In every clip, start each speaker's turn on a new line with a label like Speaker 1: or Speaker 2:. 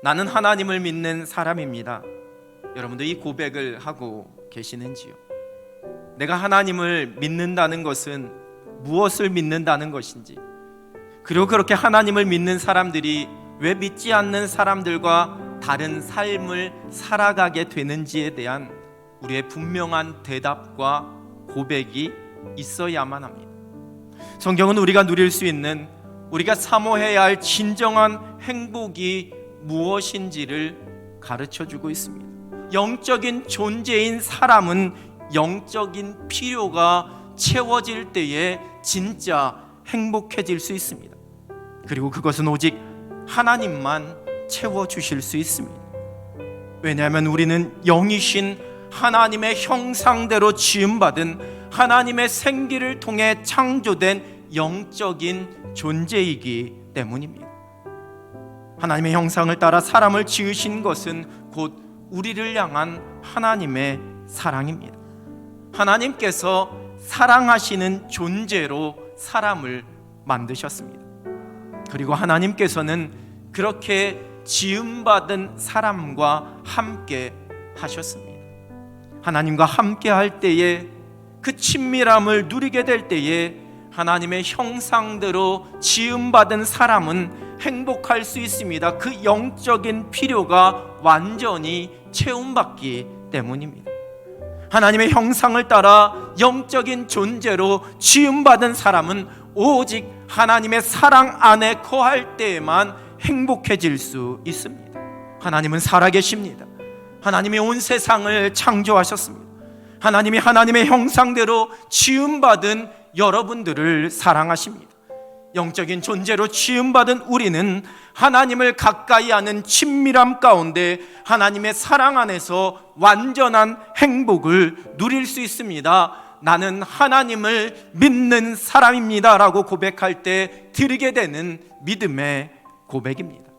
Speaker 1: 나는 하나님을 믿는 사람입니다. 여러분도 이 고백을 하고 계시는지요? 내가 하나님을 믿는다는 것은 무엇을 믿는다는 것인지, 그리고 그렇게 하나님을 믿는 사람들이 왜 믿지 않는 사람들과 다른 삶을 살아가게 되는지에 대한 우리의 분명한 대답과 고백이 있어야만 합니다. 성경은 우리가 누릴 수 있는, 우리가 사모해야 할 진정한 행복이 무엇인지를 가르쳐주고 있습니다. 영적인 존재인 사람은 영적인 필요가 채워질 때에 진짜 행복해질 수 있습니다. 그리고 그것은 오직 하나님만 채워주실 수 있습니다. 왜냐하면 우리는 영이신 하나님의 형상대로 지음받은 하나님의 생기를 통해 창조된 영적인 존재이기 때문입니다. 하나님의 형상을 따라 사람을 지으신 것은 곧 우리를 향한 하나님의 사랑입니다. 하나님께서 사랑하시는 존재로 사람을 만드셨습니다. 그리고 하나님께서는 그렇게 지음받은 사람과 함께 하셨습니다. 하나님과 함께 할 때에, 그 친밀함을 누리게 될 때에 하나님의 형상대로 지음받은 사람은 행복할 수 있습니다. 그 영적인 필요가 완전히 채움받기 때문입니다. 하나님의 형상을 따라 영적인 존재로 지음받은 사람은 오직 하나님의 사랑 안에 거할 때에만 행복해질 수 있습니다. 하나님은 살아계십니다. 하나님이 온 세상을 창조하셨습니다. 하나님이 하나님의 형상대로 지음받은 여러분들을 사랑하십니다. 영적인 존재로 지음받은 우리는 하나님을 가까이 하는 친밀함 가운데 하나님의 사랑 안에서 완전한 행복을 누릴 수 있습니다. 나는 하나님을 믿는 사람입니다 라고 고백할 때 드리게 되는 믿음의 고백입니다.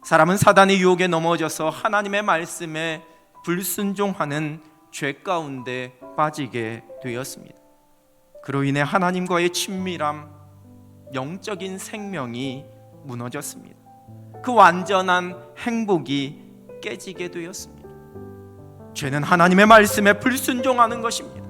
Speaker 1: 사람은 사단의 유혹에 넘어져서 하나님의 말씀에 불순종하는 죄 가운데 빠지게 되었습니다. 그로 인해 하나님과의 친밀함, 영적인 생명이 무너졌습니다. 그 완전한 행복이 깨지게 되었습니다. 죄는 하나님의 말씀에 불순종하는 것입니다.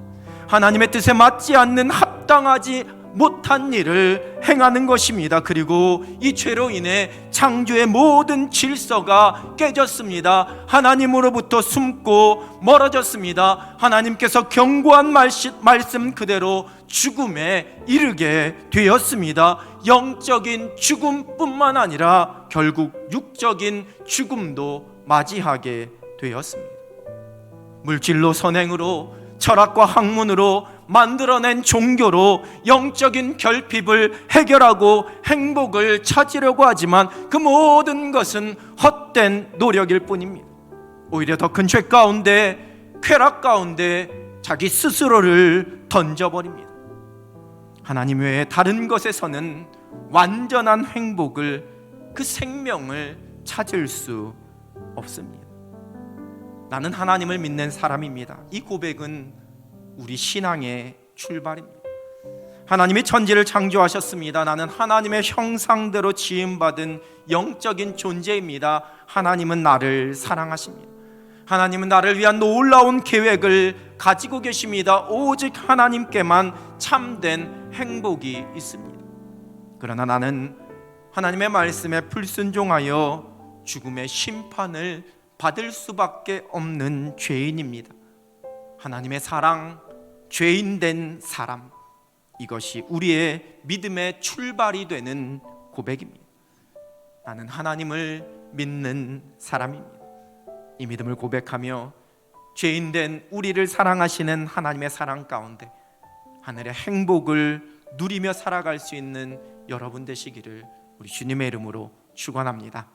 Speaker 1: 하나님의 뜻에 맞지 않는 합당하지 못한 일을 행하는 것입니다. 그리고 이 죄로 인해 창조의 모든 질서가 깨졌습니다. 하나님으로부터 숨고 멀어졌습니다. 하나님께서 경고한 말씀 그대로 죽음에 이르게 되었습니다. 영적인 죽음뿐만 아니라 결국 육적인 죽음도 맞이하게 되었습니다. 물질로, 선행으로, 철학과 학문으로 만들어낸 종교로 영적인 결핍을 해결하고 행복을 찾으려고 하지만 그 모든 것은 헛된 노력일 뿐입니다. 오히려 더 큰 죄 가운데, 쾌락 가운데 자기 스스로를 던져버립니다. 하나님 외에 다른 것에서는 완전한 행복을, 그 생명을 찾을 수 없습니다. 나는 하나님을 믿는 사람입니다. 이 고백은 우리 신앙의 출발입니다. 하나님이 천지를 창조하셨습니다. 나는 하나님의 형상대로 지음받은 영적인 존재입니다. 하나님은 나를 사랑하십니다. 하나님은 나를 위한 놀라운 계획을 가지고 계십니다. 오직 하나님께만 참된 행복이 있습니다. 그러나 나는 하나님의 말씀에 불순종하여 죽음의 심판을 받을 수밖에 없는 죄인입니다. 하나님의 사랑, 죄인 된 사람, 이것이 우리의 믿음의 출발이 되는 고백입니다. 나는 하나님을 믿는 사람입니다. 이 믿음을 고백하며 죄인 된 우리를 사랑하시는 하나님의 사랑 가운데 하늘의 행복을 누리며 살아갈 수 있는 여러분 되시기를 우리 주님의 이름으로 축원합니다.